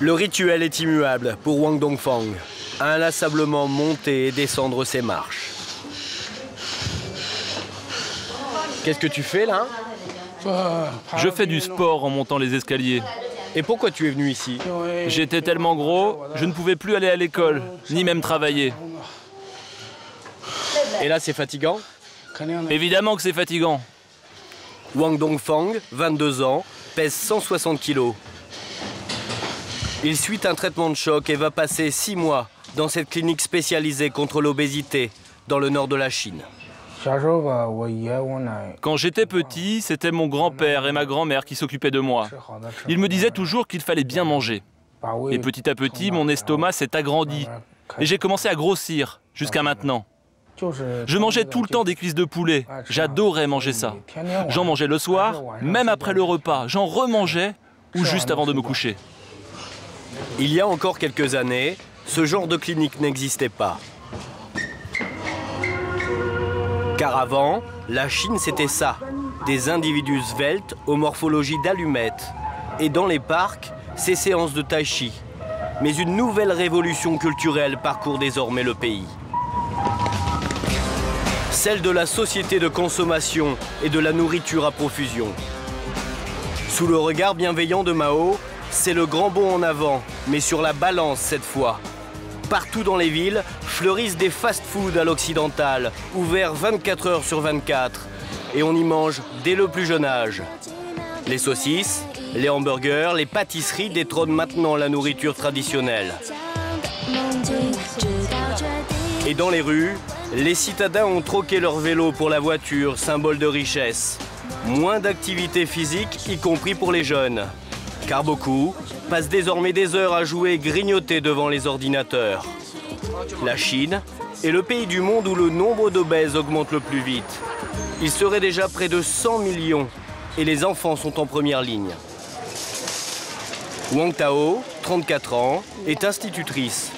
Le rituel est immuable pour Wang Dongfang. Inlassablement monter et descendre ses marches. Qu'est-ce que tu fais là? Je fais du sport en montant les escaliers. Et pourquoi tu es venu ici? J'étais tellement gros, je ne pouvais plus aller à l'école, ni même travailler. Et là, c'est fatigant? Évidemment que c'est fatigant. Wang Dongfang, 22 ans, pèse 160 kilos. Il suit un traitement de choc et va passer 6 mois dans cette clinique spécialisée contre l'obésité dans le nord de la Chine. Quand j'étais petit, c'était mon grand-père et ma grand-mère qui s'occupaient de moi. Ils me disaient toujours qu'il fallait bien manger. Et petit à petit, mon estomac s'est agrandi. Et j'ai commencé à grossir, jusqu'à maintenant. Je mangeais tout le temps des cuisses de poulet. J'adorais manger ça. J'en mangeais le soir, même après le repas. J'en remangeais ou juste avant de me coucher. Il y a encore quelques années, ce genre de clinique n'existait pas. Car avant, la Chine c'était ça, des individus sveltes aux morphologies d'allumettes. Et dans les parcs, ces séances de tai chi. Mais une nouvelle révolution culturelle parcourt désormais le pays. Celle de la société de consommation et de la nourriture à profusion. Sous le regard bienveillant de Mao, c'est le grand bond en avant, mais sur la balance cette fois. Partout dans les villes, fleurissent des fast-foods à l'occidental, ouverts 24 heures sur 24. Et on y mange dès le plus jeune âge. Les saucisses, les hamburgers, les pâtisseries détrônent maintenant la nourriture traditionnelle. Et dans les rues, les citadins ont troqué leur vélo pour la voiture, symbole de richesse. Moins d'activité physique, y compris pour les jeunes. Car beaucoup passent désormais des heures à jouer et grignoter devant les ordinateurs. La Chine est le pays du monde où le nombre d'obèses augmente le plus vite. Il serait déjà près de 100 millions et les enfants sont en première ligne. Wang Tao, 34 ans, est institutrice.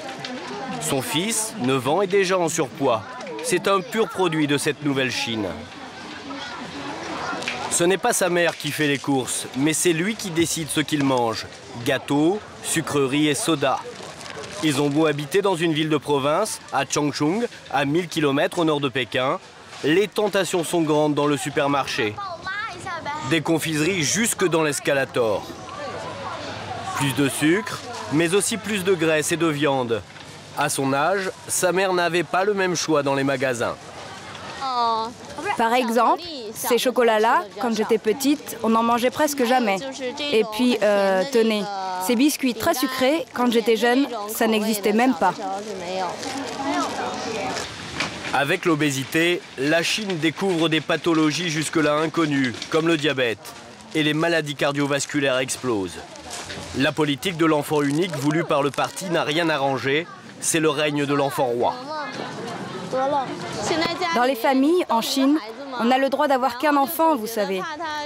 Son fils, 9 ans, est déjà en surpoids. C'est un pur produit de cette nouvelle Chine. Ce n'est pas sa mère qui fait les courses, mais c'est lui qui décide ce qu'il mange. Gâteaux, sucreries et soda. Ils ont beau habiter dans une ville de province, à Changchun, à 1000 km au nord de Pékin, les tentations sont grandes dans le supermarché. Des confiseries jusque dans l'escalator. Plus de sucre, mais aussi plus de graisse et de viande. À son âge, sa mère n'avait pas le même choix dans les magasins. Par exemple, ces chocolats-là, quand j'étais petite, on n'en mangeait presque jamais. Et puis, tenez, ces biscuits très sucrés, quand j'étais jeune, ça n'existait même pas. Avec l'obésité, la Chine découvre des pathologies jusque-là inconnues, comme le diabète. Et les maladies cardiovasculaires explosent. La politique de l'enfant unique voulue par le parti n'a rien arrangé. C'est le règne de l'enfant roi. Dans les familles, en Chine, on a le droit d'avoir qu'un enfant, vous savez.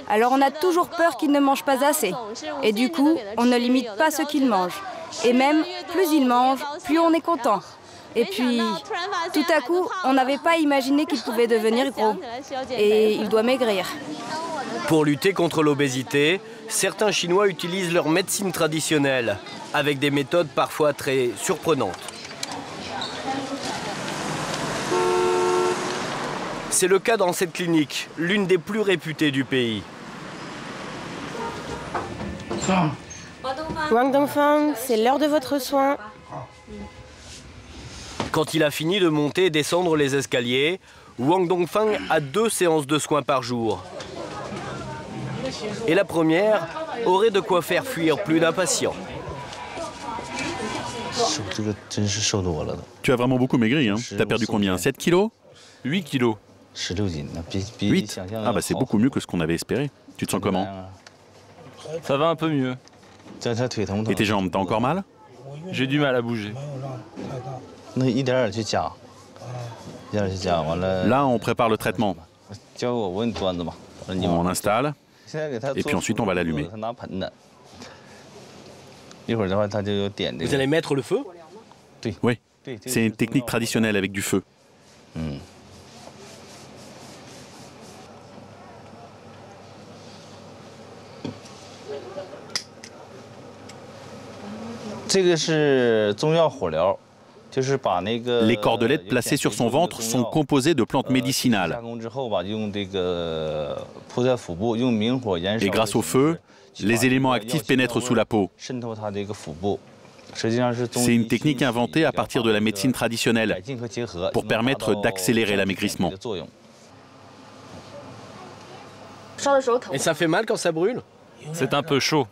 Alors on a toujours peur qu'il ne mange pas assez. Et du coup, on ne limite pas ce qu'il mange. Et même, plus il mange, plus on est content. Et puis, tout à coup, on n'avait pas imaginé qu'il pouvait devenir gros. Et il doit maigrir. Pour lutter contre l'obésité, certains Chinois utilisent leur médecine traditionnelle, avec des méthodes parfois très surprenantes. C'est le cas dans cette clinique, l'une des plus réputées du pays. Wang Dongfang, c'est l'heure de votre soin. Quand il a fini de monter et descendre les escaliers, Wang Dongfang a 2 séances de soins par jour. Et la première aurait de quoi faire fuir plus d'un patient. Tu as vraiment beaucoup maigri, hein? T'as perdu combien? 7 kilos? 8 kilos. 8? Ah bah c'est beaucoup mieux que ce qu'on avait espéré. Tu te sens comment? Ça va un peu mieux. Et tes jambes, t'as encore mal? J'ai du mal à bouger. Là, on prépare le traitement. On installe, et puis ensuite on va l'allumer. Vous allez mettre le feu? Oui, c'est une technique traditionnelle avec du feu. Les cordelettes placées sur son ventre sont composées de plantes médicinales. Et grâce au feu, les éléments actifs pénètrent sous la peau. C'est une technique inventée à partir de la médecine traditionnelle pour permettre d'accélérer l'amaigrissement. Et ça fait mal quand ça brûle? C'est un peu chaud.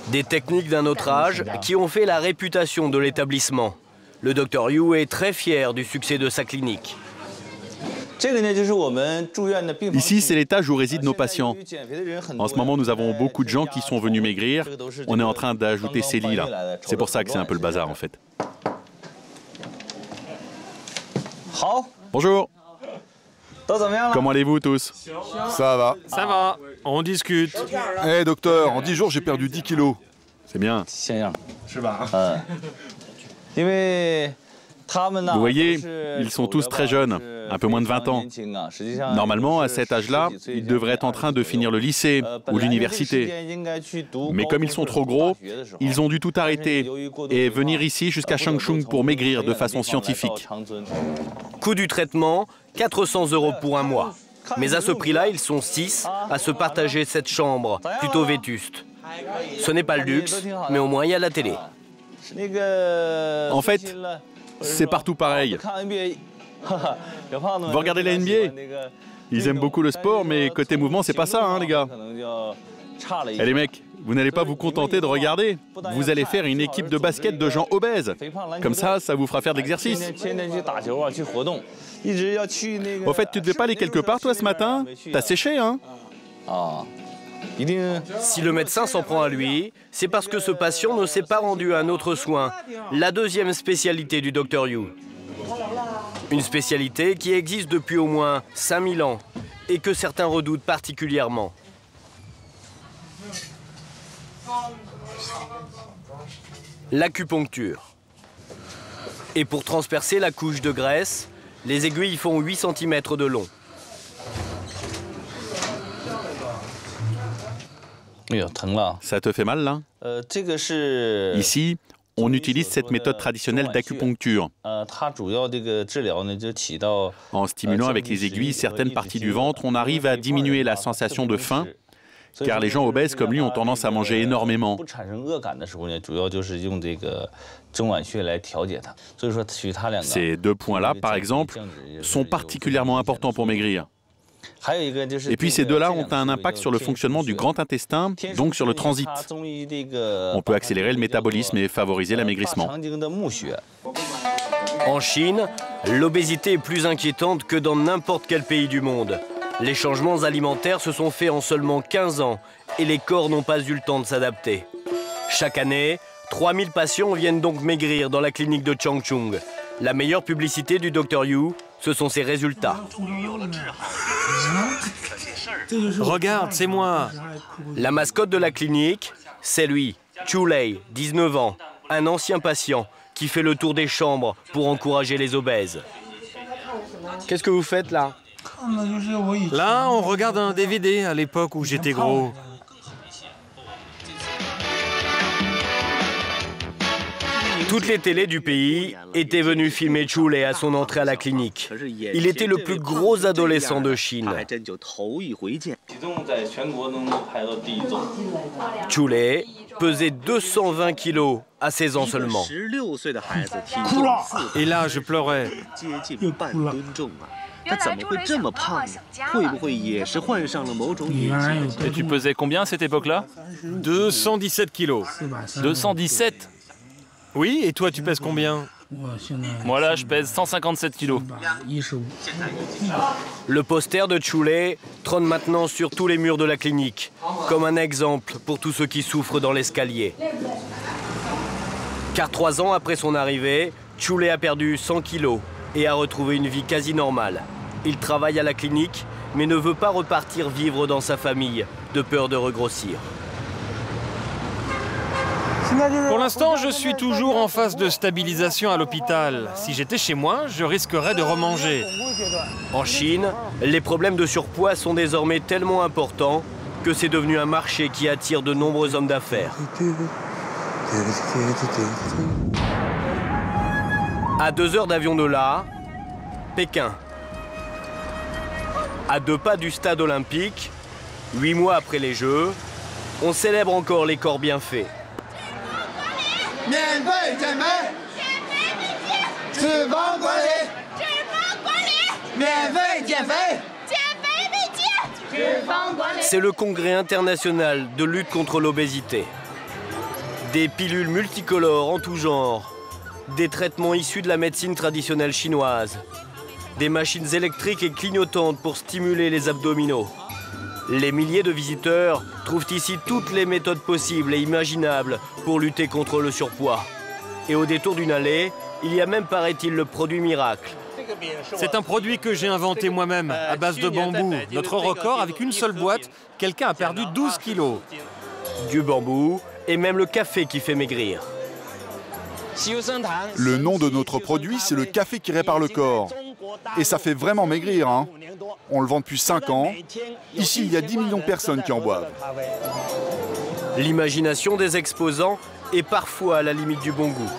Des techniques d'un autre âge qui ont fait la réputation de l'établissement. Le Dr Yu est très fier du succès de sa clinique. Ici, c'est l'étage où résident nos patients. En ce moment, nous avons beaucoup de gens qui sont venus maigrir. On est en train d'ajouter ces lits là. C'est pour ça que c'est un peu le bazar en fait. Bonjour. Comment allez-vous tous? Ça va. Ça va, on discute. Eh docteur, en 10 jours j'ai perdu 10 kilos. C'est bien. Vous voyez, ils sont tous très jeunes, un peu moins de 20 ans. Normalement, à cet âge-là, ils devraient être en train de finir le lycée ou l'université. Mais comme ils sont trop gros, ils ont dû tout arrêter et venir ici jusqu'à Changchun pour maigrir de façon scientifique. Coût du traitement, 400 € pour un mois. Mais à ce prix-là, ils sont 6 à se partager cette chambre, plutôt vétuste. Ce n'est pas le luxe, mais au moins il y a la télé. En fait, c'est partout pareil. Vous regardez la NBA? Ils aiment beaucoup le sport, mais côté mouvement, c'est pas ça, hein, les gars. Eh les mecs, vous n'allez pas vous contenter de regarder. Vous allez faire une équipe de basket de gens obèses. Comme ça vous fera faire de l'exercice. Au fait, tu devais pas aller quelque part, toi, ce matin? T'as séché, hein? Si le médecin s'en prend à lui, c'est parce que ce patient ne s'est pas rendu à un autre soin, la deuxième spécialité du Dr Yu. Une spécialité qui existe depuis au moins 5000 ans et que certains redoutent particulièrement. L'acupuncture. Et pour transpercer la couche de graisse, les aiguilles font 8 cm de long. Ça te fait mal, là? Ici, on utilise cette méthode traditionnelle d'acupuncture. En stimulant avec les aiguilles certaines parties du ventre, on arrive à diminuer la sensation de faim, car les gens obèses comme lui ont tendance à manger énormément. Ces deux points-là, par exemple, sont particulièrement importants pour maigrir. Et puis ces deux-là ont un impact sur le fonctionnement du grand intestin, donc sur le transit. On peut accélérer le métabolisme et favoriser l'amaigrissement. En Chine, l'obésité est plus inquiétante que dans n'importe quel pays du monde. Les changements alimentaires se sont faits en seulement 15 ans et les corps n'ont pas eu le temps de s'adapter. Chaque année, 3000 patients viennent donc maigrir dans la clinique de Changchun. La meilleure publicité du Dr Yu, ce sont ses résultats. Regarde, c'est moi. La mascotte de la clinique, c'est lui, Chu Lei, 19 ans, un ancien patient qui fait le tour des chambres pour encourager les obèses. Qu'est-ce que vous faites là? Là, on regarde un DVD à l'époque où j'étais gros. Toutes les télés du pays étaient venues filmer Chu Lei à son entrée à la clinique. Il était le plus gros adolescent de Chine. Chu Lei pesait 220 kilos à 16 ans seulement. Et là, je pleurais. Et tu pesais combien à cette époque-là? 217 kilos. 217? Oui, et toi, tu pèses combien? Moi là, je pèse 157 kilos. Le poster de Chu Lei trône maintenant sur tous les murs de la clinique, comme un exemple pour tous ceux qui souffrent dans l'escalier. Car 3 ans après son arrivée, Chu Lei a perdu 100 kilos et a retrouvé une vie quasi normale. Il travaille à la clinique, mais ne veut pas repartir vivre dans sa famille, de peur de regrossir. Pour l'instant, je suis toujours en phase de stabilisation à l'hôpital. Si j'étais chez moi, je risquerais de remanger. En Chine, les problèmes de surpoids sont désormais tellement importants que c'est devenu un marché qui attire de nombreux hommes d'affaires. À 2 heures d'avion de là, Pékin. À 2 pas du stade olympique, 8 mois après les Jeux, on célèbre encore les corps bien faits. C'est le congrès international de lutte contre l'obésité. Des pilules multicolores en tout genre, des traitements issus de la médecine traditionnelle chinoise, des machines électriques et clignotantes pour stimuler les abdominaux. Les milliers de visiteurs trouvent ici toutes les méthodes possibles et imaginables pour lutter contre le surpoids. Et au détour d'une allée, il y a même, paraît-il, le produit miracle. C'est un produit que j'ai inventé moi-même, à base de bambou. Notre record, avec une seule boîte, quelqu'un a perdu 12 kilos. Du bambou et même le café qui fait maigrir. Le nom de notre produit, c'est le café qui répare le corps. Et ça fait vraiment maigrir, hein. On le vend depuis 5 ans. Ici, il y a 10 millions de personnes qui en boivent. L'imagination des exposants est parfois à la limite du bon goût.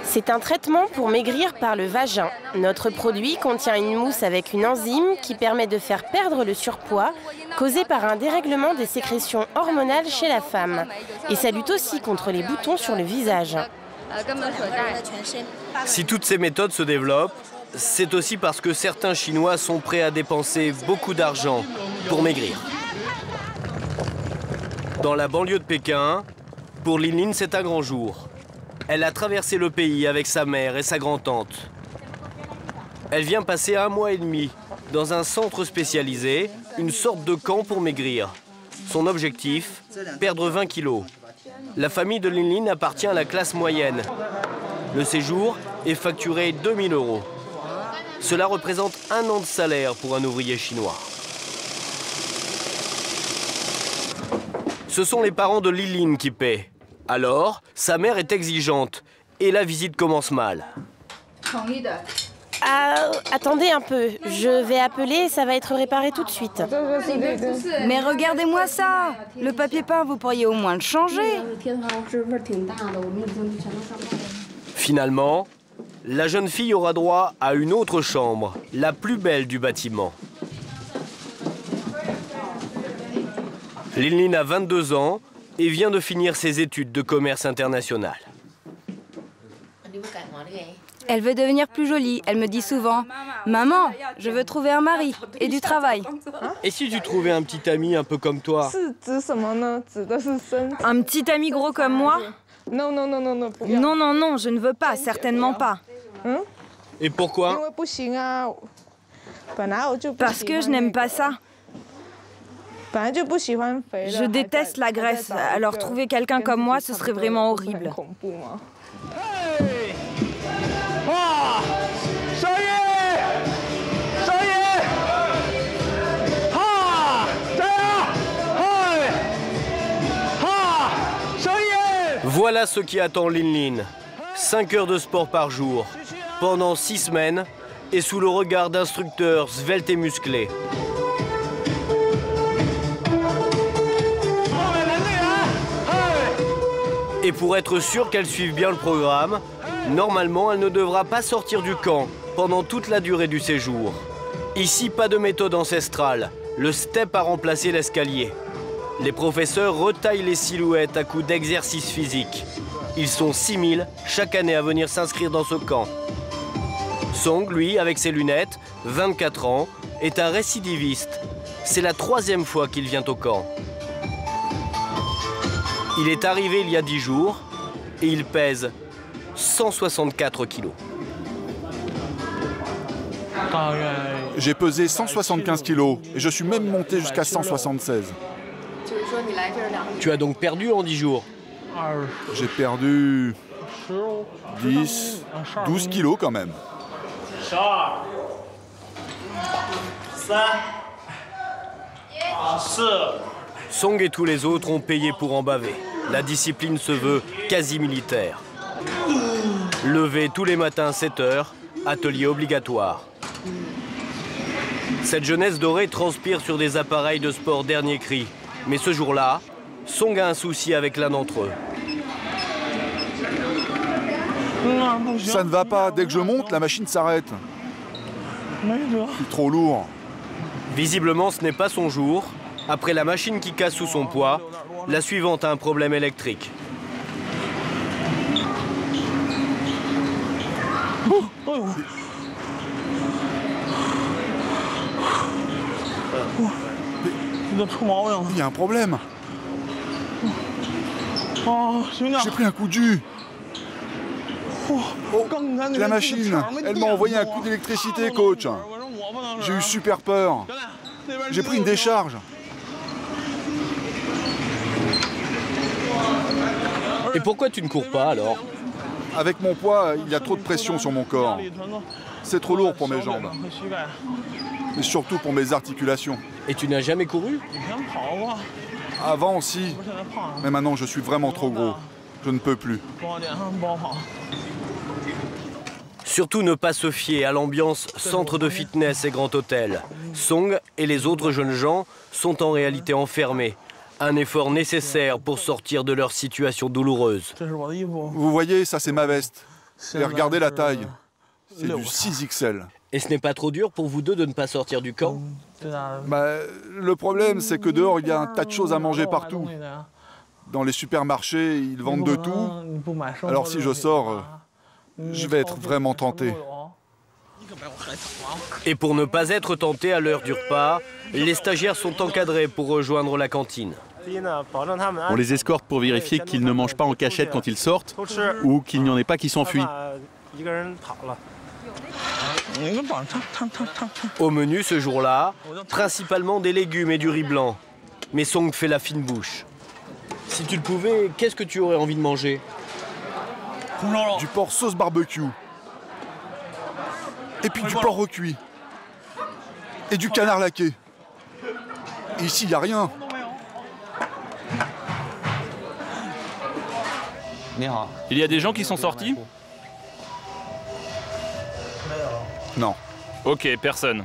C'est un traitement pour maigrir par le vagin. Notre produit contient une mousse avec une enzyme qui permet de faire perdre le surpoids causé par un dérèglement des sécrétions hormonales chez la femme. Et ça lutte aussi contre les boutons sur le visage. Si toutes ces méthodes se développent, c'est aussi parce que certains Chinois sont prêts à dépenser beaucoup d'argent pour maigrir. Dans la banlieue de Pékin, pour Linlin, c'est un grand jour. Elle a traversé le pays avec sa mère et sa grand-tante. Elle vient passer 1 mois et demi dans un centre spécialisé, une sorte de camp pour maigrir. Son objectif, perdre 20 kilos. La famille de Linlin appartient à la classe moyenne. Le séjour est facturé 2 000 €. Cela représente 1 an de salaire pour un ouvrier chinois. Ce sont les parents de Linlin qui paient. Alors, sa mère est exigeante et la visite commence mal. Attendez un peu, je vais appeler et ça va être réparé tout de suite. Mais regardez-moi ça! Le papier peint, vous pourriez au moins le changer. Finalement, la jeune fille aura droit à une autre chambre, la plus belle du bâtiment. Linlin a 22 ans et vient de finir ses études de commerce international. Elle veut devenir plus jolie. Elle me dit souvent « Maman, je veux trouver un mari et du travail. » Et si tu trouvais un petit ami un peu comme toi? Un petit ami gros comme moi? Non, je ne veux pas, certainement pas. Et pourquoi? Parce que je n'aime pas ça. Je déteste la graisse, alors trouver quelqu'un comme moi, ce serait vraiment horrible. Voilà ce qui attend Linlin. 5 heures de sport par jour, pendant 6 semaines, et sous le regard d'instructeurs sveltes et musclés. Et pour être sûr qu'elle suive bien le programme, normalement, elle ne devra pas sortir du camp pendant toute la durée du séjour. Ici, pas de méthode ancestrale. Le step a remplacé l'escalier. Les professeurs retaillent les silhouettes à coups d'exercices physiques. Ils sont 6 000 chaque année à venir s'inscrire dans ce camp. Song, lui, avec ses lunettes, 24 ans, est un récidiviste. C'est la 3e fois qu'il vient au camp. Il est arrivé il y a 10 jours et il pèse 164 kilos. J'ai pesé 175 kilos et je suis même monté jusqu'à 176. Tu as donc perdu en 10 jours? J'ai perdu 10, 12 kilos quand même. Song et tous les autres ont payé pour en baver. La discipline se veut quasi militaire. Lever tous les matins à 7 heures, atelier obligatoire. Cette jeunesse dorée transpire sur des appareils de sport dernier cri. Mais ce jour-là, Song a un souci avec l'un d'entre eux. Ça ne va pas. Dès que je monte, la machine s'arrête. C'est trop lourd. Visiblement, ce n'est pas son jour. Après la machine qui casse sous son poids, la suivante a un problème électrique. Il y a un problème. J'ai pris un coup de jus. La machine, elle m'a envoyé un coup d'électricité, coach. J'ai eu super peur. J'ai pris une décharge. Et pourquoi tu ne cours pas alors? Avec mon poids, il y a trop de pression sur mon corps. C'est trop lourd pour mes jambes. Mais surtout pour mes articulations. Et tu n'as jamais couru? Avant aussi. Mais maintenant, je suis vraiment trop gros. Je ne peux plus. Surtout ne pas se fier à l'ambiance centre de fitness et grand hôtel. Song et les autres jeunes gens sont en réalité enfermés. Un effort nécessaire pour sortir de leur situation douloureuse. Vous voyez, ça c'est ma veste. Et regardez la taille. C'est du 6XL. Et ce n'est pas trop dur pour vous deux de ne pas sortir du camp? Le problème, c'est que dehors, il y a un tas de choses à manger partout. Dans les supermarchés, ils vendent de tout. Alors si je sors, je vais être vraiment tenté. Et pour ne pas être tenté à l'heure du repas, les stagiaires sont encadrés pour rejoindre la cantine. On les escorte pour vérifier qu'ils ne mangent pas en cachette quand ils sortent ou qu'il n'y en ait pas qui s'enfuient. Au menu ce jour-là, principalement des légumes et du riz blanc. Mais Song fait la fine bouche. Si tu le pouvais, qu'est-ce que tu aurais envie de manger? Du porc sauce barbecue. Et puis du porc recuit. Et du canard laqué. Et ici, il n'y a rien. Il y a des gens qui sont sortis? Non. Ok, personne.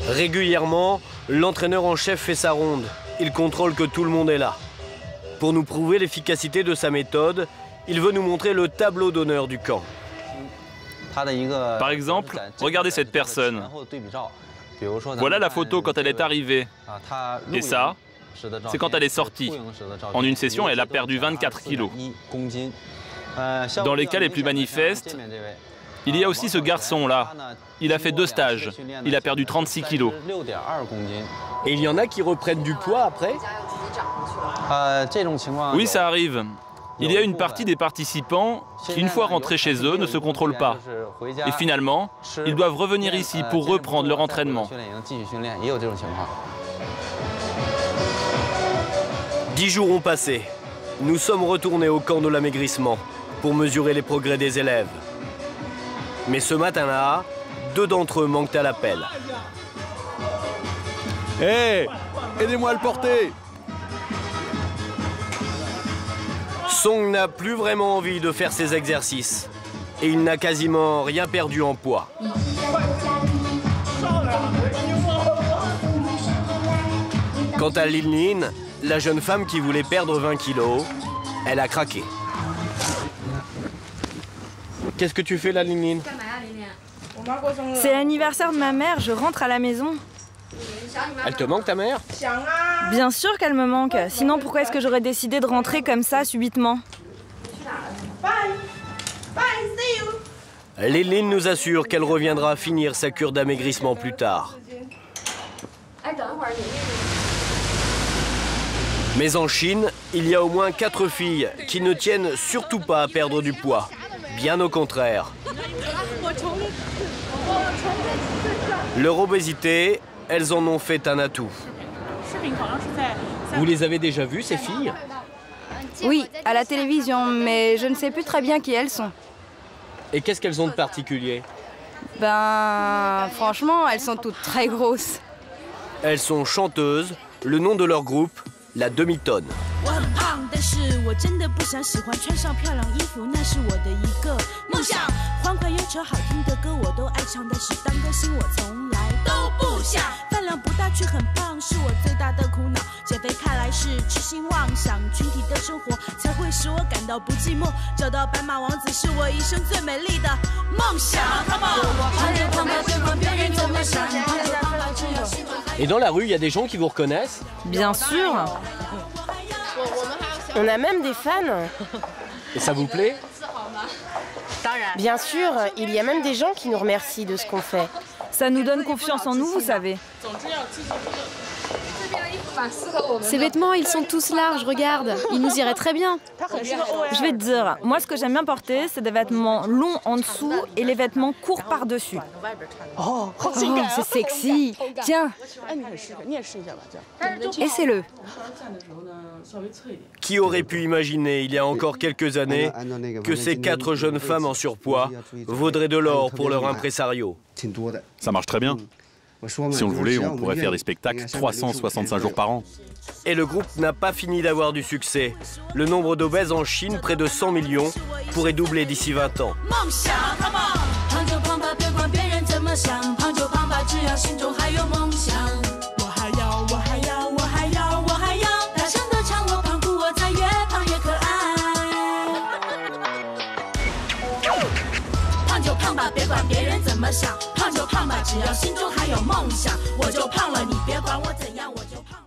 Régulièrement, l'entraîneur en chef fait sa ronde. Il contrôle que tout le monde est là. Pour nous prouver l'efficacité de sa méthode, il veut nous montrer le tableau d'honneur du camp. Par exemple, regardez cette personne. Voilà la photo quand elle est arrivée. Et ça, c'est quand elle est sortie. En une session, elle a perdu 24 kilos. Dans les cas les plus manifestes, il y a aussi ce garçon-là. Il a fait 2 stages. Il a perdu 36 kilos. Et il y en a qui reprennent du poids après? Oui, ça arrive. Il y a une partie des participants qui, une fois rentrés chez eux, ne se contrôlent pas. Et finalement, ils doivent revenir ici pour reprendre leur entraînement. 10 jours ont passé. Nous sommes retournés au camp de l'amaigrissement pour mesurer les progrès des élèves. Mais ce matin-là, 2 d'entre eux manquent à l'appel. Hé, aidez-moi à le porter. Song n'a plus vraiment envie de faire ses exercices. Et il n'a quasiment rien perdu en poids. Quant à Lin Lin, la jeune femme qui voulait perdre 20 kilos, elle a craqué. Qu'est-ce que tu fais là, Lin Lin? C'est l'anniversaire de ma mère, je rentre à la maison. Elle te manque, ta mère? Bien sûr qu'elle me manque, sinon pourquoi est-ce que j'aurais décidé de rentrer comme ça, subitement? Lin nous assure qu'elle reviendra finir sa cure d'amaigrissement plus tard. Mais en Chine, il y a au moins 4 filles qui ne tiennent surtout pas à perdre du poids. Bien au contraire. Leur obésité, elles en ont fait un atout. Vous les avez déjà vues, ces filles? Oui, à la télévision, mais je ne sais plus très bien qui elles sont. Et qu'est-ce qu'elles ont de particulier? Ben, franchement, elles sont toutes très grosses. Elles sont chanteuses, le nom de leur groupe, la demi-tonne. Et dans la rue, il y a des gens qui vous reconnaissent? Bien sûr. On a même des fans. Et ça vous plaît? Bien sûr, il y a même des gens qui nous remercient de ce qu'on fait. Ça nous donne confiance en nous, vous savez. Ces vêtements, ils sont tous larges, regarde. Ils nous iraient très bien. Je vais te dire, moi ce que j'aime bien porter, c'est des vêtements longs en dessous et les vêtements courts par-dessus. Oh, c'est sexy. Tiens, essaie-le. Qui aurait pu imaginer, il y a encore quelques années, que ces 4 jeunes femmes en surpoids vaudraient de l'or pour leur impresario? Ça marche très bien. Si on le voulait, on pourrait faire des spectacles 365 jours par an. Et le groupe n'a pas fini d'avoir du succès. Le nombre d'obèses en Chine, près de 100 millions, pourrait doubler d'ici 20 ans.